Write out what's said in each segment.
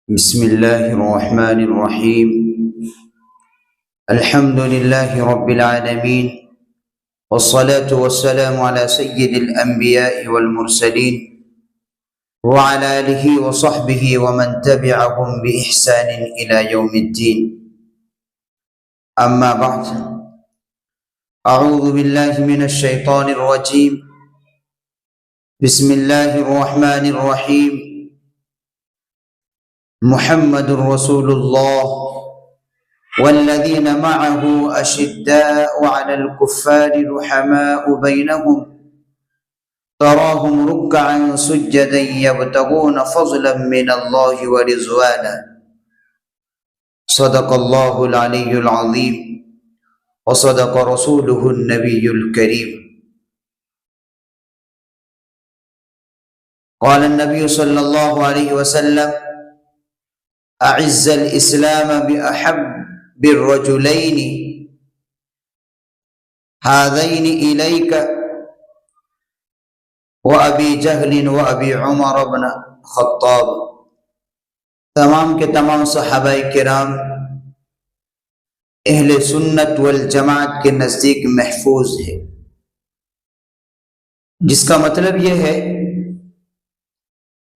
بسم الله الرحمن الرحيم. الحمد لله رب العالمين، والصلاة والسلام على سيد الأنبياء والمرسلين وعلى آله وصحبه ومن تبعهم بإحسان إلى يوم الدين. أما بعد، أعوذ بالله من الشيطان الرجيم. بسم الله الرحمن الرحيم. محمد رسول الله والذين معه أشداء على الكفار رحماء بينهم تراهم ركعا سجدا يبتغون فضلا من الله ورضوانا. صدق الله العلي العظيم وصدق رسوله النبي الكريم. قال النبي صلى الله عليه وسلم: أعز الإسلام بأحب الرجلين هذين إليك وأبي جهل وأبي عمر بن خطاب. تمام کے تمام صحابہ کرام اہل سنت والجماعت کے نزدیک محفوظ ہے، جس کا مطلب یہ ہے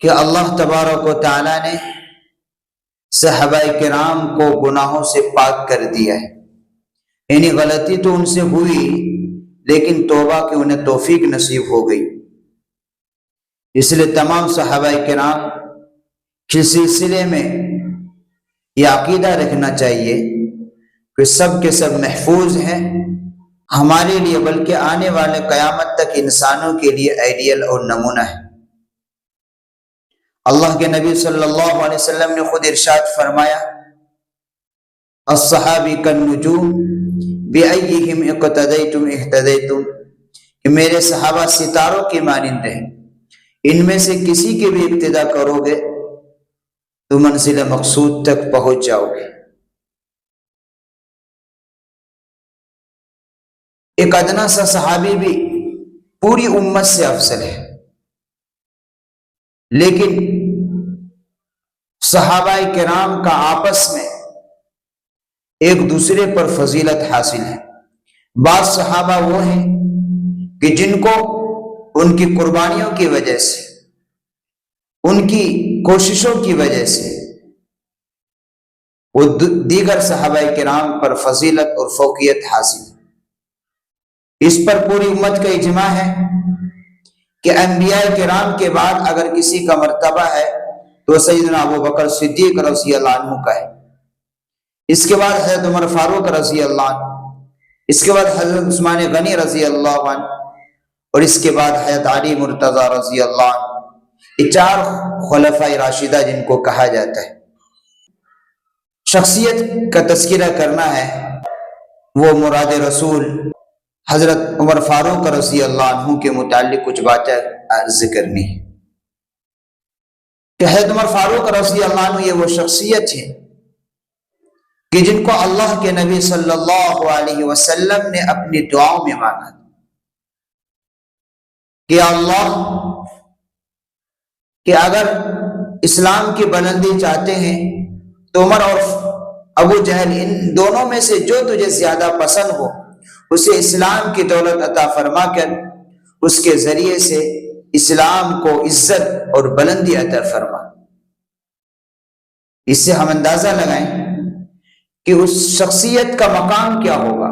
کہ اللہ تبارک و تعالی نے صحابہ کرام کو گناہوں سے پاک کر دیا ہے. یعنی غلطی تو ان سے ہوئی لیکن توبہ کی انہیں توفیق نصیب ہو گئی. اس لیے تمام صحابہ کرام کے سلسلے میں یہ عقیدہ رکھنا چاہیے کہ سب کے سب محفوظ ہیں ہمارے لیے، بلکہ آنے والے قیامت تک انسانوں کے لیے آئیڈیل اور نمونہ ہے. اللہ کے نبی صلی اللہ علیہ وسلم نے خود ارشاد فرمایا: الصحابی کالنجوم بأیہم اقتدیتم اہتدیتم، کہ میرے صحابہ ستاروں کی مانند ہیں، ان میں سے کسی کے بھی اقتداء کرو گے تو منزل مقصود تک پہنچ جاؤ گے. ایک ادنا سا صحابی بھی پوری امت سے افضل ہے، لیکن صحابہ کرام کا آپس میں ایک دوسرے پر فضیلت حاصل ہے. بعض صحابہ وہ ہیں کہ جن کو ان کی قربانیوں کی وجہ سے، ان کی کوششوں کی وجہ سے وہ دیگر صحابہ کرام پر فضیلت اور فوقیت حاصل ہے. اس پر پوری امت کا اجماع ہے کہ انبیاء کرام کے بعد اگر کسی کا مرتبہ ہے تو سیدنا ابو بکر صدیق رضی اللہ عنہ کا ہے، اس کے بعد حضرت عمر فاروق رضی اللہ عنہ، اس کے بعد حضرت عثمان غنی رضی اللہ عنہ، اور اس کے بعد حضرت علی مرتضی رضی اللہ عنہ. یہ چار خلفائے راشدہ جن کو کہا جاتا ہے. شخصیت کا تذکرہ کرنا ہے، وہ مراد رسول حضرت عمر فاروق رضی اللہ عنہ کے متعلق کچھ باتیں عرض کرنی ہے کہ حضرت عمر فاروق رضی اللہ عنہ یہ وہ شخصیت ہے کہ جن کو اللہ کے نبی صلی اللہ علیہ وسلم نے اپنی دعاؤں میں مانگا کہ اللہ، کہ اگر اسلام کی بلندی چاہتے ہیں تو عمر اور ابو جہل ان دونوں میں سے جو تجھے زیادہ پسند ہو اسے اسلام کی دولت عطا فرما کر اس کے ذریعے سے اسلام کو عزت اور بلندی عطا فرما. اس سے ہم اندازہ لگائیں کہ اس شخصیت کا مقام کیا ہوگا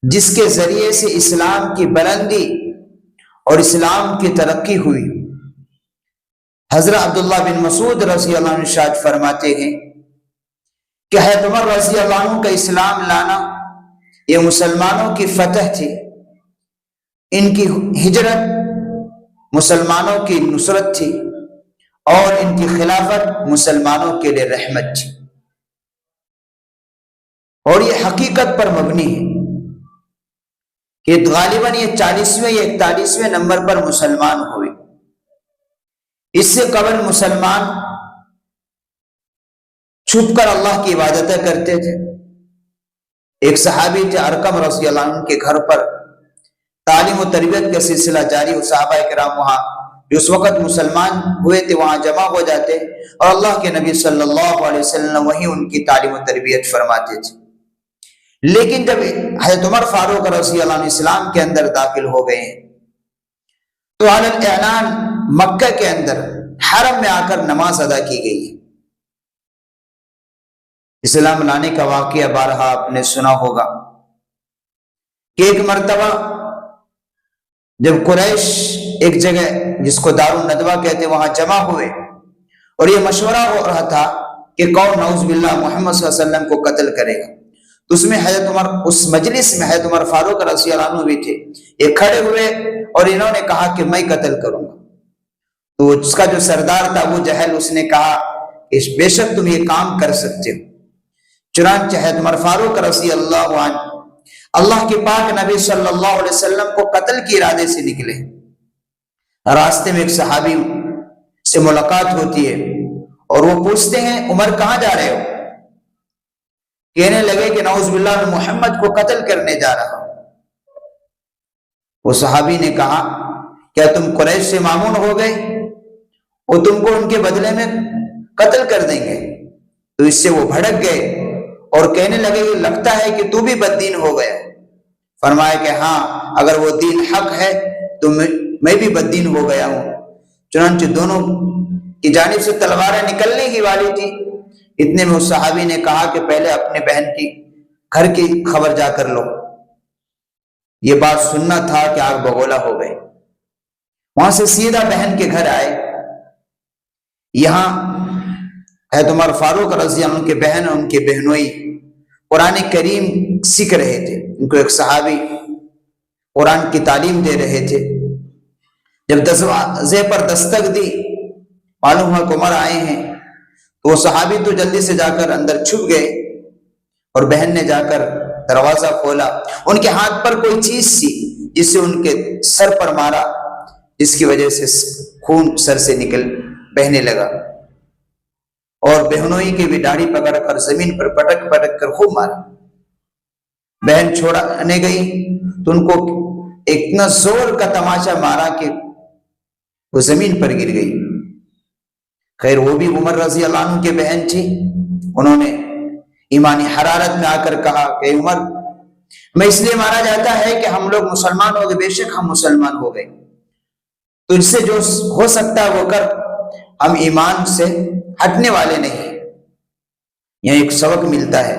جس کے ذریعے سے اسلام کی بلندی اور اسلام کی ترقی ہوئی. حضرت عبداللہ بن مسعود رضی اللہ عنہ ارشاد فرماتے ہیں کہ حضرت عمر رضی اللہ عنہ کا اسلام لانا یہ مسلمانوں کی فتح تھی، ان کی ہجرت مسلمانوں کی نصرت تھی، اور ان کی خلافت مسلمانوں کے لیے رحمت تھی. اور یہ حقیقت پر مبنی ہے کہ غالباً یہ 40ویں یا 41ویں نمبر پر مسلمان ہوئے. اس سے قبل مسلمان چھپ کر اللہ کی عبادتیں کرتے تھے. ایک صحابی تھے ارقم رضی اللہ عنہ کے گھر پر تعلیم و تربیت کا سلسلہ جاری، صحابہ کرام وہاں جو اس وقت مسلمان ہوئے تھے وہاں جمع ہو جاتے اور اللہ کے نبی صلی اللہ علیہ وسلم وہیں ان کی تعلیم و تربیت فرماتے تھے۔ لیکن جب حضرت عمر فاروق رضی اللہ عنہ اسلام کے اندر داخل ہو گئے ہیں تو علی الاعلان مکہ کے اندر حرم میں آ کر نماز ادا کی گئی ہے۔ اسلام لانے کا واقعہ بارہا آپ نے سنا ہوگا کہ ایک مرتبہ جب قریش ایک جگہ جس کو دار الندوہ کہتے وہاں جمع ہوئے اور یہ مشورہ ہو رہا تھا کہ کون نعوذ باللہ محمد صلی اللہ علیہ وسلم کو قتل کرے گا، تو اس میں حضرت عمر، اس مجلس میں حضرت عمر فاروق رضی اللہ عنہ بھی تھے، یہ کھڑے ہوئے اور انہوں نے کہا کہ میں قتل کروں گا۔ تو اس کا جو سردار تھا ابو جہل، اس نے کہا کہ بے شک تم یہ کام کر سکتے ہو۔ چنانچہ حضرت عمر فاروق رضی اللہ عنہ اللہ کے پاک نبی صلی اللہ علیہ وسلم کو قتل کے ارادے سے نکلے۔ راستے میں ایک صحابی سے ملاقات ہوتی ہے اور وہ پوچھتے ہیں عمر کہاں جا رہے ہو؟ کہنے لگے کہ نعوذ باللہ میں محمد کو قتل کرنے جا رہا ہوں۔ وہ صحابی نے کہا کیا تم قریش سے مامون ہو گئے؟ وہ تم کو ان کے بدلے میں قتل کر دیں گے۔ تو اس سے وہ بھڑک گئے اور کہنے لگے کہ لگتا ہے کہ تو بھی بددین ہو گیا۔ فرمایا کہ ہاں اگر وہ دین حق ہے تو میں بھی بددین ہو گیا ہوں۔ چنانچہ دونوں کی جانب سے تلواریں نکلنے ہی والی تھی، اتنے میں اس صحابی نے کہا کہ پہلے اپنے بہن کی گھر کی خبر جا کر لو۔ یہ بات سننا تھا کہ آگ بگولا ہو گئے۔ وہاں سے سیدھا بہن کے گھر آئے۔ یہاں حضرت عمر فاروق رضی اللہ عنہ کے بہن اور ان کے بہنوئی قرآن کریم سیکھ رہے تھے، ان کو ایک صحابی قرآن کی تعلیم دے رہے تھے۔ جب دروازے پر دستک دی، معلوم ہوا کہ عمر آئے ہیں، تو وہ صحابی تو جلدی سے جا کر اندر چھپ گئے اور بہن نے جا کر دروازہ کھولا۔ ان کے ہاتھ پر کوئی چیز تھی جس سے ان کے سر پر مارا، جس کی وجہ سے خون سر سے نکل بہنے لگا، اور بہنوئی کی بھی داڑھی پکڑ کر زمین پر پٹک پٹک کر خوب مارا۔ بہن چھوڑانے گئی تو ان کو اتنا زور کا تماچا مارا کہ وہ زمین پر گر گئی۔ خیر وہ بھی عمر رضی اللہ عنہ کے بہن تھی، انہوں نے ایمانی حرارت میں آ کر کہا کہ عمر میں اس لیے مارا جاتا ہے کہ ہم لوگ مسلمان ہو گئے، بے شک ہم مسلمان ہو گئے، تجھ سے جو ہو سکتا ہے وہ کر، ہم ایمان سے ہٹنے والے نہیں۔ یہاں ایک سبق ملتا ہے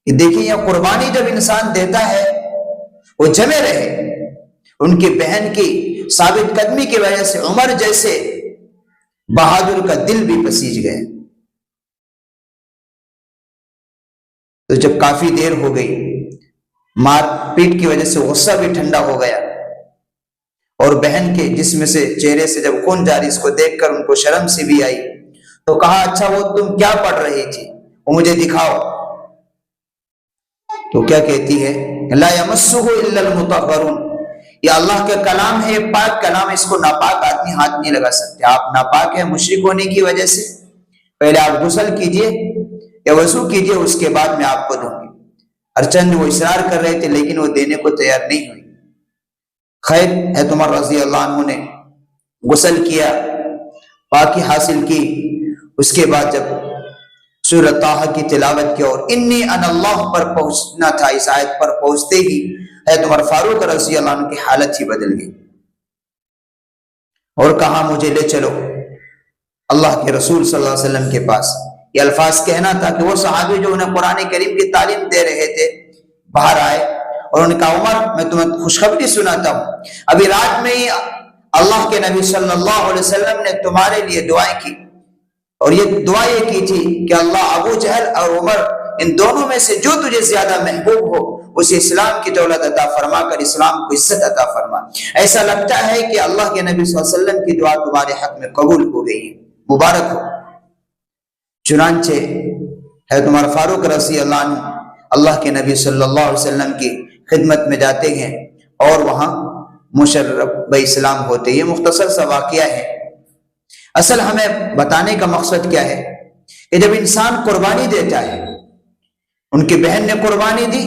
کہ دیکھیں یہ قربانی جب انسان دیتا ہے وہ جمے رہے۔ ان کی بہن کی ثابت قدمی کی وجہ سے عمر جیسے بہادر کا دل بھی پسیج گئے۔ تو جب کافی دیر ہو گئی، مار پیٹ کی وجہ سے غصہ بھی ٹھنڈا ہو گیا، اور بہن کے جسم سے چہرے سے جب خون جاری اس کو دیکھ کر ان کو شرم سی بھی آئی، تو کہا اچھا وہ تم کیا پڑھ رہی تھی، وہ مجھے دکھاؤ۔ تو کیا کہتی ہے؟ لا یمسہ الا المطہرون، یہ اللہ کا کلام ہے، پاک کلام، اس کو ناپاک آدمی ہاتھ نہیں لگا سکتے۔ آپ ناپاک ہیں مشرک ہونے کی وجہ سے، پہلے آپ غسل کیجئے یا وضو کیجئے، اس کے بعد میں آپ کو دوں گی۔ ارچند وہ اصرار کر رہے تھے لیکن وہ دینے کو تیار نہیں ہوئی۔ خیر حضرت عمر رضی اللہ عنہ نے غسل کیا، پاکی حاصل کی، اس کے بعد جب سورۃ طٰہٰ کی تلاوت کی اور انی انا اللہ پر پہنچنا تھا، اس آیت پر پہنچتے ہی حضرت عمر فاروق رضی اللہ عنہ کی حالت ہی بدل گئی اور کہا مجھے لے چلو اللہ کے رسول صلی اللہ علیہ وسلم کے پاس۔ یہ الفاظ کہنا تھا کہ وہ صحابی جو انہیں قرآن کریم کی تعلیم دے رہے تھے باہر آئے اور انہوں نے کہا عمر میں تمہیں خوشخبری سناتا ہوں، ابھی رات میں ہی اللہ کے نبی صلی اللہ علیہ وسلم نے تمہارے لیے دعائیں کی، اور یہ دعا یہ کی تھی کہ اللہ ابو جہل اور عمر ان دونوں میں سے جو تجھے زیادہ محبوب ہو اسے اسلام کی دولت عطا فرما کر اسلام کو عزت عطا فرما۔ ایسا لگتا ہے کہ اللہ کے نبی صلی اللہ علیہ وسلم کی دعا تمہارے حق میں قبول ہو گئی ہے، مبارک ہو۔ چنانچہ حضرت عمر فاروق رضی اللہ عنہ اللہ کے نبی صلی اللہ علیہ وسلم کی خدمت میں جاتے ہیں اور وہاں مشرف باسلام ہوتے۔ یہ مختصر سا واقعہ ہے۔ اصل ہمیں بتانے کا مقصد کیا ہے کہ جب انسان قربانی دیتا ہے، ان کی بہن نے قربانی دی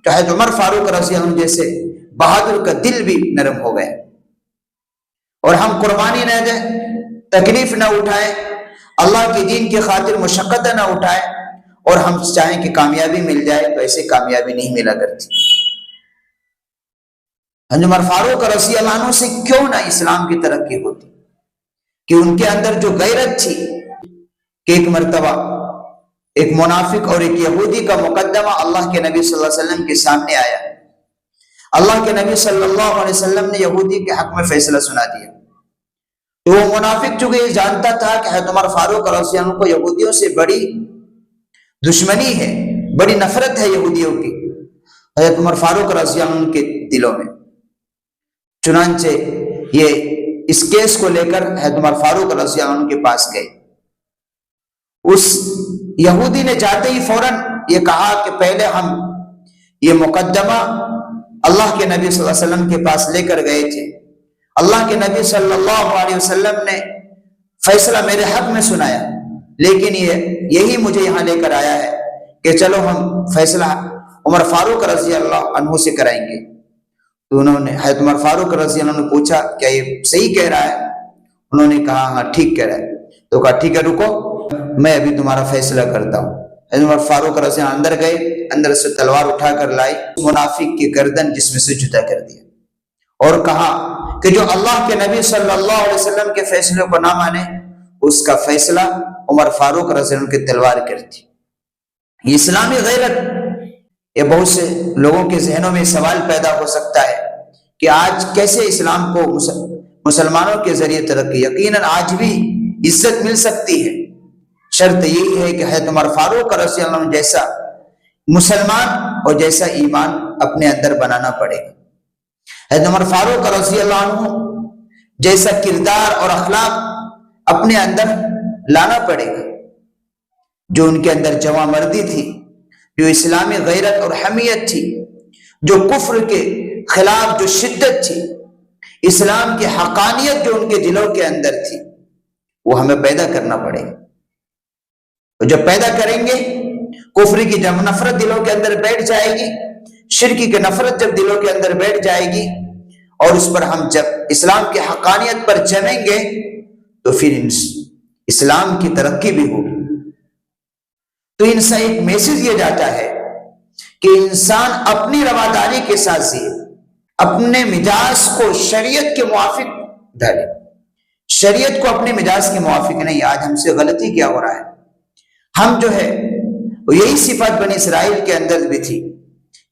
تو حضرت عمر فاروق رضی اللہ عنہ جیسے بہادر کا دل بھی نرم ہو گیا، اور ہم قربانی نہ دیں، تکلیف نہ اٹھائیں، اللہ کے دین کی خاطر مشقت نہ اٹھائیں، اور ہم چاہیں کہ کامیابی مل جائے، تو ایسے کامیابی نہیں ملا کرتی۔ حضرت عمر فاروق رضی اللہ عنہ سے کیوں نہ اسلام کی ترقی ہوتی؟ کہ ان کے اندر جو غیرت تھی، کہ ایک مرتبہ ایک منافق اور ایک یہودی کا مقدمہ اللہ کے نبی صلی اللہ علیہ وسلم کے سامنے آیا۔ اللہ کے نبی صلی اللہ علیہ وسلم نے یہودی کے حق میں فیصلہ سنا دیا۔ تو وہ منافق چونکہ یہ جانتا تھا کہ حضرت عمر فاروق رضی اللہ عنہ کو یہودیوں سے بڑی دشمنی ہے، بڑی نفرت ہے یہودیوں کی حضرت عمر فاروق رضی اللہ عنہ کے دلوں میں، چنانچہ یہ اس کیس کو لے کر حضرت عمر فاروق رضی اللہ عنہ کے پاس گئے۔ اس یہودی نے جاتے ہی فوراً یہ کہا کہ پہلے ہم یہ مقدمہ اللہ کے نبی صلی اللہ علیہ وسلم کے پاس لے کر گئے تھے، اللہ کے نبی صلی اللہ علیہ وسلم نے فیصلہ میرے حق میں سنایا، لیکن یہی مجھے یہاں لے کر آیا ہے کہ چلو ہم فیصلہ عمر فاروق رضی اللہ عنہ سے کرائیں گے۔ تو انہوں نے حضرت عمر فاروق رضی اللہ عنہ نے پوچھا کیا یہ صحیح کہہ رہا ہے؟ انہوں نے کہا ہاں ٹھیک کہہ رہا ہے۔ تو کہا ٹھیک ہے رکو، میں ابھی تمہارا فیصلہ کرتا ہوں۔ حضرت عمر فاروق رضی اللہ عنہ اندر گئے، اندر سے تلوار اٹھا کر لائے، منافق کی گردن جسم سے جدا کر دیا، اور کہا کہ جو اللہ کے نبی صلی اللہ علیہ وسلم کے فیصلے کو نہ مانے، اس کا فیصلہ عمر فاروق رضی اللہ عنہ کی تلوار کرتی۔ یہ اسلامی غیرت، یہ بہت سے لوگوں کے ذہنوں میں سوال پیدا ہو سکتا ہے کہ آج کیسے اسلام کو مسلمانوں کے ذریعے ترقی؟ یقیناً آج بھی عزت مل سکتی ہے، شرط یہی ہے کہ حضرت عمر فاروق رضی اللہ عنہ جیسا مسلمان اور جیسا ایمان اپنے اندر بنانا پڑے گا، حضرت عمر فاروق رضی اللہ عنہ جیسا کردار اور اخلاق اپنے اندر لانا پڑے گا، جو ان کے اندر جواں مردی تھی، جو اسلامی غیرت اور حمیت تھی، جو کفر کے خلاف جو شدت تھی، اسلام کی حقانیت جو ان کے دلوں کے اندر تھی، وہ ہمیں پیدا کرنا پڑے گا۔ اور جب پیدا کریں گے، کفر کی جب نفرت دلوں کے اندر بیٹھ جائے گی، شرکی کی نفرت جب دلوں کے اندر بیٹھ جائے گی، اور اس پر ہم جب اسلام کی حقانیت پر جمیں گے، تو پھر اسلام کی ترقی بھی ہوگی۔ تو ان سے ایک میسج یہ جاتا ہے کہ انسان اپنی رواداری کے ساتھ جیے، اپنے مزاج کو شریعت کے موافق ڈھالے، شریعت کو اپنے مزاج کے موافق نہیں۔ آج ہم سے غلطی کیا ہو رہا ہے؟ ہم جو ہے وہ یہی صفات بنی اسرائیل کے اندر بھی تھی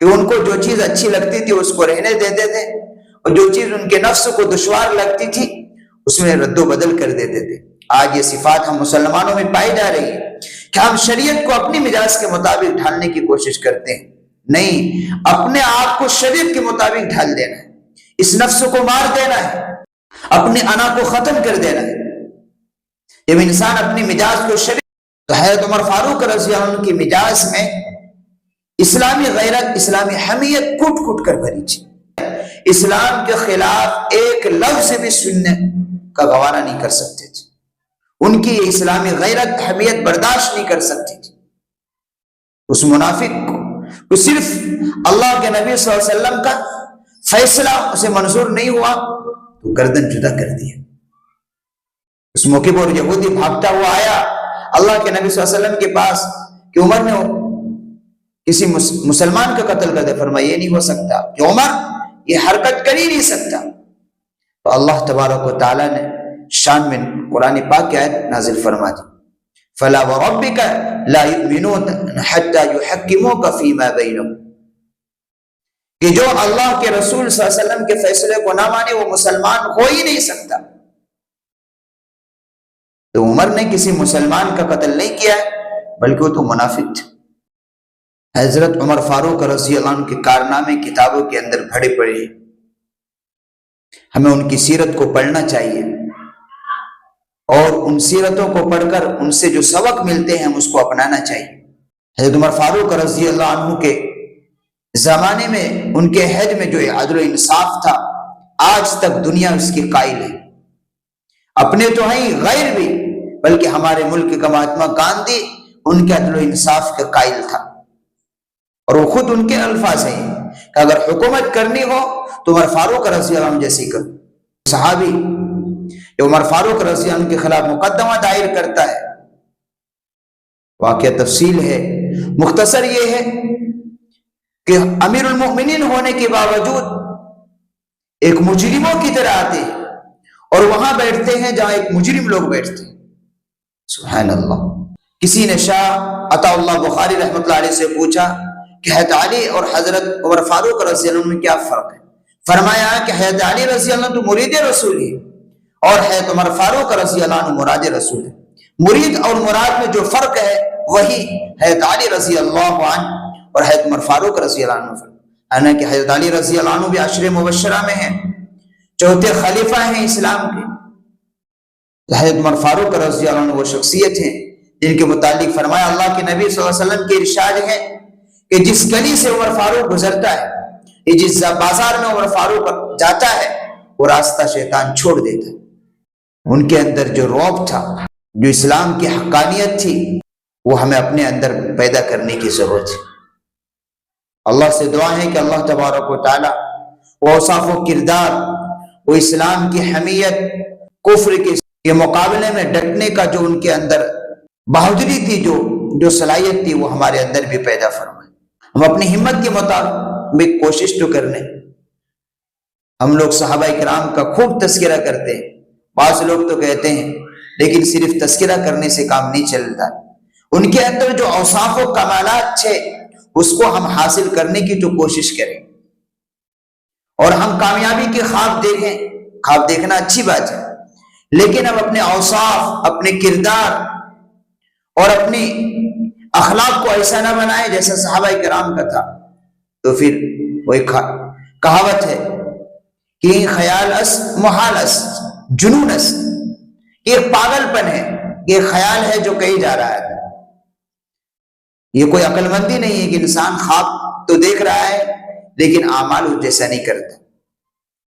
کہ ان کو جو چیز اچھی لگتی تھی اس کو رہنے دیتے تھے، اور جو چیز ان کے نفس کو دشوار لگتی تھی اس میں رد و بدل کر دیتے تھے۔ آج یہ صفات ہم مسلمانوں میں پائی جا رہی ہے کہ ہم شریعت کو اپنی مزاج کے مطابق ڈھالنے کی کوشش کرتے ہیں، نہیں، اپنے آپ کو شریعت کے مطابق ڈھال دینا ہے، اس نفس کو مار دینا ہے، اپنے انا کو ختم کر دینا ہے۔ جب انسان اپنی مزاج کو شریعت، تو حضرت عمر فاروق رضی اللہ عنہ کی مزاج میں اسلامی غیرت، اسلامی حمیت کٹ کٹ کر بھری تھی، اسلام کے خلاف ایک لفظ بھی سننے کا گوارا نہیں کر سکتے تھے، ان کی اسلامی غیرت حمیت برداشت نہیں کر سکتی تھی۔ اس منافق کو صرف اللہ کے نبی صلی اللہ علیہ وسلم کا فیصلہ اسے منظور نہیں ہوا تو گردن جدا کر دیا۔ اس موقع پر یہودی بھاگتا ہوا آیا اللہ کے نبی صلی اللہ علیہ وسلم کے پاس کہ عمر نے کسی مسلمان کا قتل کر دے۔ فرمایا یہ نہیں ہو سکتا کہ عمر یہ حرکت کر ہی نہیں سکتا۔ تو اللہ تبارک و تعالیٰ نے شان میں قرآن پاک کی آیت نازل فرما دی، فلا وربک لا یؤمنون حتی یحکموک فیما بینہم، کہ جو اللہ کے رسول صلی اللہ علیہ وسلم کے فیصلے کو نہ مانے وہ مسلمان ہو ہی نہیں سکتا۔ تو عمر نے کسی مسلمان کا قتل نہیں کیا ہے، بلکہ وہ تو منافق تھے۔ حضرت عمر فاروق رضی اللہ عنہ کے کارنامے کتابوں کے اندر بھرے پڑے ہیں، ہمیں ان کی سیرت کو پڑھنا چاہیے، اور ان سیرتوں کو پڑھ کر ان سے جو سبق ملتے ہیں ہم اس کو اپنانا چاہیے۔ حضرت عمر فاروق رضی اللہ عنہ کے زمانے میں ان کے عہد میں جو عدل و انصاف تھا، آج تک دنیا اس کی قائل ہے۔ اپنے تو ہیں غیر بھی، بلکہ ہمارے ملک کا مہاتما گاندھی ان کے عدل و انصاف کا قائل تھا، اور وہ خود ان کے الفاظ ہیں کہ اگر حکومت کرنی ہو تو عمر فاروق رضی اللہ عنہ جیسی کرو۔ صحابی جو عمر فاروق رضی اللہ عنہ کے خلاف مقدمہ دائر کرتا ہے، واقعہ تفصیل ہے، مختصر یہ ہے کہ امیر المؤمنین ہونے کے باوجود ایک مجرموں کی طرح آتے ہیں اور وہاں بیٹھتے ہیں جہاں ایک مجرم لوگ بیٹھتے ہیں۔ سبحان اللہ۔ کسی نے شاہ عطا اللہ بخاری رحمۃ اللہ علیہ سے پوچھا کہ حضرت علی اور حضرت عمر فاروق رضی اللہ عنہ میں کیا فرق ہے؟ فرمایا کہ حضرت علی رضی اللہ عنہ تو مرید رسول ہے اور حضرت عمر فاروق رضی اللہ عنہ مراد رسول ہے۔ مرید اور مراد میں جو فرق ہے وہی حضرت علی رضی اللہ عنہ اور حضرت عمر فاروق رضی اللہ عنہ فرق، کہ حضرت علی رضی اللہ عنہ بھی عشر مبشرہ میں ہیں، چوتھے خلیفہ ہیں اسلام کے۔ حضرت عمر فاروق رضی اللہ عنہ وہ شخصیت ہیں جن کے متعلق فرمایا اللہ کے نبی صلی اللہ علیہ وسلم کے ارشاد ہے کہ جس گلی سے عمر فاروق گزرتا ہے، جس بازار میں عمر فاروق جاتا ہے، وہ راستہ شیطان چھوڑ دیتا ہے۔ ان کے اندر جو رعب تھا، جو اسلام کی حقانیت تھی، وہ ہمیں اپنے اندر پیدا کرنے کی ضرورت ہے۔ اللہ سے دعا ہے کہ اللہ تبارک و تعالی وہ اوصاف و کردار، وہ اسلام کی حمیت، کفر کے مقابلے میں ڈٹنے کا جو ان کے اندر بہادری تھی، جو صلاحیت تھی، وہ ہمارے اندر بھی پیدا فرمائے۔ ہم اپنی ہمت کے مطابق کوشش تو کرنے۔ ہم لوگ صحابہ کرام کا خوب تذکرہ کرتے ہیں، بعض لوگ تو کہتے ہیں، لیکن صرف تذکرہ کرنے سے کام نہیں چلتا۔ ان کے اندر جو اوصاف و کمالات تھے اس کو ہم حاصل کرنے کی تو کوشش کریں، اور ہم کامیابی کے خواب دیکھیں۔ خواب دیکھنا اچھی بات ہے، لیکن ہم اپنے اوصاف، اپنے کردار اور اپنی اخلاق کو ایسا نہ بنائیں جیسا صحابہ کرام کا تھا۔ تو پھر وہ ایک کہاوت ہے کہ خیال است محال است جنون است، یہ پاگل پن ہے، یہ خیال ہے جو کہی جا رہا ہے۔ یہ کوئی عقل مندی نہیں ہے کہ انسان خواب تو دیکھ رہا ہے لیکن اعمال جیسا نہیں کرتا۔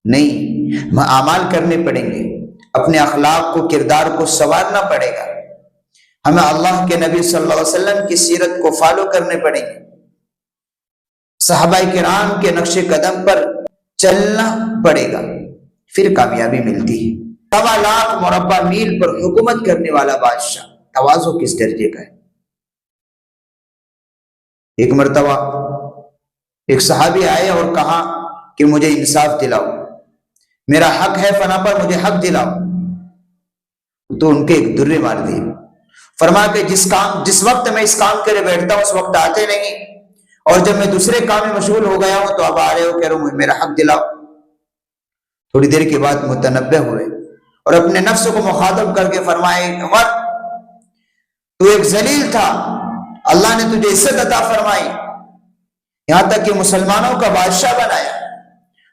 نہیں، اعمال کرنے پڑیں گے، اپنے اخلاق کو، کردار کو سنوارنا پڑے گا۔ ہمیں اللہ کے نبی صلی اللہ علیہ وسلم کی سیرت کو فالو کرنے پڑیں گے، صحابہ کرام کے نقش قدم پر چلنا پڑے گا، پھر کامیابی ملتی ہے۔ 1.25 لاکھ مربع میل پر حکومت کرنے والا بادشاہ تواضع کس درجے کا ہے۔ ایک مرتبہ ایک صحابی آئے اور کہا کہ مجھے انصاف دلاؤ، میرا حق ہے فنا پر، مجھے حق دلاؤ۔ تو ان کے ایک درے مار دیے، فرما کہ جس وقت میں اس کام کے لیے بیٹھتا ہوں اس وقت آتے نہیں، اور جب میں دوسرے کام میں مشغول ہو گیا ہوں تو اب آ رہے ہو، کہہ رہے ہو میرا حق دلاؤ۔ تھوڑی دیر کے بعد متنبہ ہوئے اور اپنے نفس کو مخاطب کر کے فرمائے، عمر تو ایک ذلیل تھا، اللہ نے تجھے عزت عطا فرمائی، یہاں تک کہ مسلمانوں کا بادشاہ بنایا،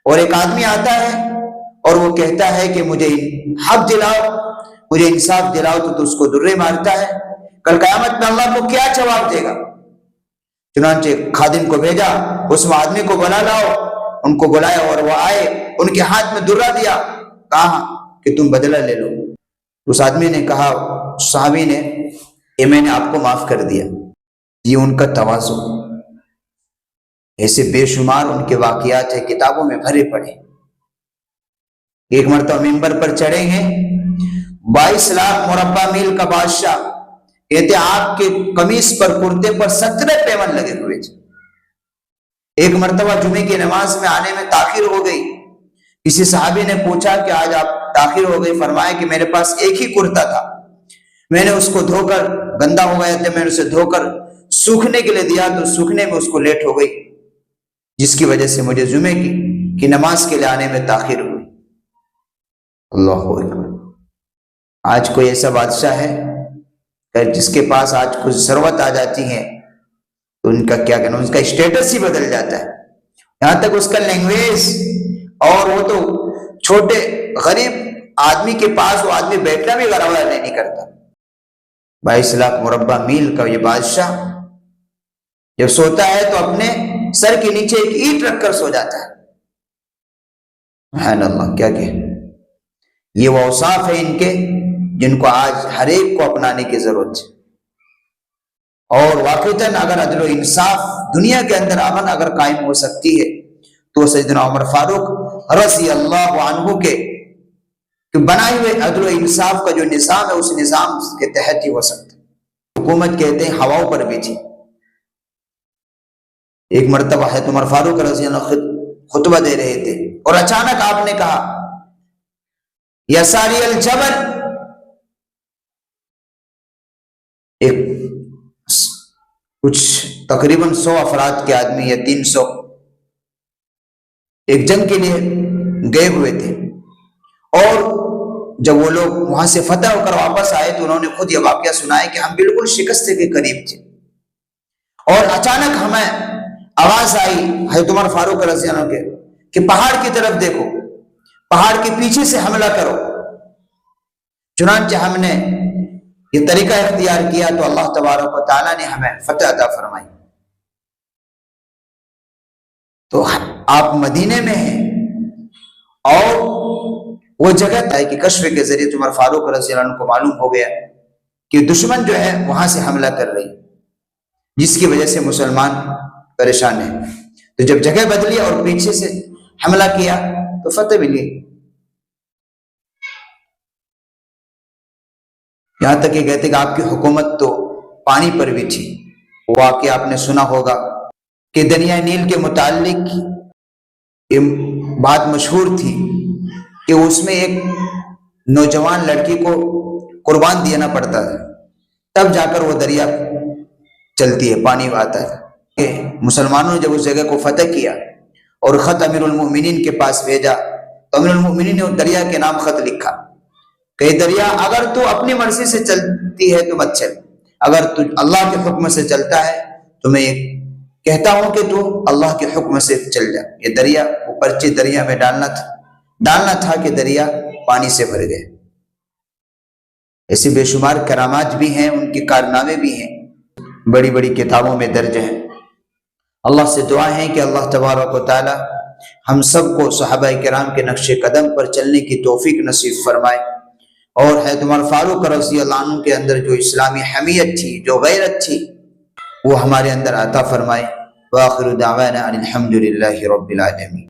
اور ایک آدمی آتا ہے اور وہ کہتا ہے کہ مجھے حق دلاؤ، مجھے انصاف دلاؤ، تو اس کو درے مارتا ہے۔ کل قیامت میں اللہ کو کیا جواب دے گا؟ چنانچہ خادم کو بھیجا، اس آدمی کو بلا لاؤ، ان کو بلایا اور وہ آئے، ان کے ہاتھ میں درہ دیا، کہا کہ تم بدلہ لے لو۔ اس آدمی نے کہا، صحابی نے، کہ میں نے آپ کو معاف کر دیا۔ یہ ان کا تواضع۔ ایسے بے شمار ان کے واقعات ہیں، کتابوں میں بھرے پڑے۔ ایک مرتبہ ممبر پر چڑھے ہیں، 22 لاکھ مربع میل کا بادشاہ، کہتے آپ کے قمیص پر، کرتے پر 17 پیون لگے ہوئے تھے۔ ایک مرتبہ جمعے کی نماز میں آنے میں تاخیر ہو گئی، کسی صحابی نے پوچھا کہ آج آپ تاخیر ہو گئی؟ فرمایا کہ میرے پاس ایک ہی کرتا تھا، میں نے اس کو دھو کر، گندا ہو گیا تھا، میں نے اسے دھو کر سوکھنے کے لیے دیا تو سوکھنے میں اس کو لیٹ ہو گئی، جس کی وجہ سے مجھے جمعے کی نماز کے لیے آنے میں تاخیر ہوئی۔ اللہ اکبر۔ آج کوئی ایسا بادشاہ ہے کہ جس کے پاس آج کچھ ثروت آ جاتی ہے تو ان کا کیا کہنا، اس کا اسٹیٹس ہی بدل جاتا ہے، یہاں تک اس کا لینگویج، اور وہ تو چھوٹے غریب آدمی کے پاس وہ آدمی بیٹھنا بھی گوارا نہیں کرتا۔ 22 لاکھ مربع میل کا یہ بادشاہ جب سوتا ہے تو اپنے سر کے نیچے ایک اینٹ رکھ کر سو جاتا ہے۔ سبحان اللہ، کیا کہ یہ وہ اوصاف ہے ان کے جن کو آج ہر ایک کو اپنانے کی ضرورت ہے۔ اور واقعتاً اگر عدل و انصاف دنیا کے اندر امن اگر قائم ہو سکتی ہے تو سیدنا عمر فاروق رضی اللہ عنہ کے کہ بنائے ہوئے عدل و انصاف کا جو نظام ہے اس نظام کے تحت ہی ہو سکتا ہے۔ حکومت کہتے ہیں ہواؤں پر بھی تھی۔ ایک مرتبہ حضرت عمر فاروق رضی اللہ عنہ خطبہ دے رہے تھے اور اچانک آپ نے کہا یا ساری الجبل، ایک کچھ تقریباً 100 افراد کے آدمی یا 300 ایک جنگ کے لیے گئے ہوئے تھے، اور جب وہ لوگ وہاں سے فتح ہو کر واپس آئے تو انہوں نے خود یہ واقعہ سنایا کہ ہم بالکل شکست کے قریب تھے، اور اچانک ہمیں آواز آئی حضرت عمر فاروق رضی اللہ عنہ کے کہ پہاڑ کی طرف دیکھو، پہاڑ کے پیچھے سے حملہ کرو۔ چنانچہ ہم نے یہ طریقہ اختیار کیا تو اللہ تبارک و تعالیٰ نے ہمیں فتح عطا فرمائی۔ تو آپ مدینے میں ہیں اور وہ جگہ ہے کہ کشف کے ذریعے عمر فاروق رضی اللہ عنہ کو معلوم ہو گیا کہ دشمن جو ہے وہاں سے حملہ کر رہی، جس کی وجہ سے مسلمان پریشان ہیں۔ تو جب جگہ بدلی اور پیچھے سے حملہ کیا تو فتح ملی۔ یہاں تک کہ کہتے کہ آپ کی حکومت تو پانی پر بھی تھی۔ واقعہ آپ نے سنا ہوگا کہ دریا نیل کے متعلق بات مشہور تھی کہ اس میں ایک نوجوان لڑکی کو قربان دینا پڑتا ہے، تب جا کر وہ دریا چلتی ہے، پانی آتا ہے۔ کہ مسلمانوں نے جب اس جگہ کو فتح کیا اور خط امیر المؤمنین کے پاس بھیجا تو امیر المؤمنین نے اس دریا کے نام خط لکھا کہ دریا اگر تو اپنی مرضی سے چلتی ہے تو مت چل، اگر تو اللہ کے حکم سے چلتا ہے تو میں یہ کہتا ہوں کہ تو اللہ کے حکم سے چل جا۔ یہ دریا وہ پرچے دریا میں ڈالنا تھا کہ دریا پانی سے بھر گئے۔ ایسے بے شمار کرامات بھی ہیں، ان کے کارنامے بھی ہیں، بڑی بڑی کتابوں میں درج ہیں۔ اللہ سے دعا ہے کہ اللہ تبارک و تعالی ہم سب کو صحابہ کرام کے نقش قدم پر چلنے کی توفیق نصیب فرمائے، اور حضرت عمر فاروق رضی اللہ عنہ کے اندر جو اسلامی حمیت تھی، جو غیرت تھی، وہ ہمارے اندر عطا فرمائے۔ وآخر دعوانا ان الحمد للہ رب العالمین۔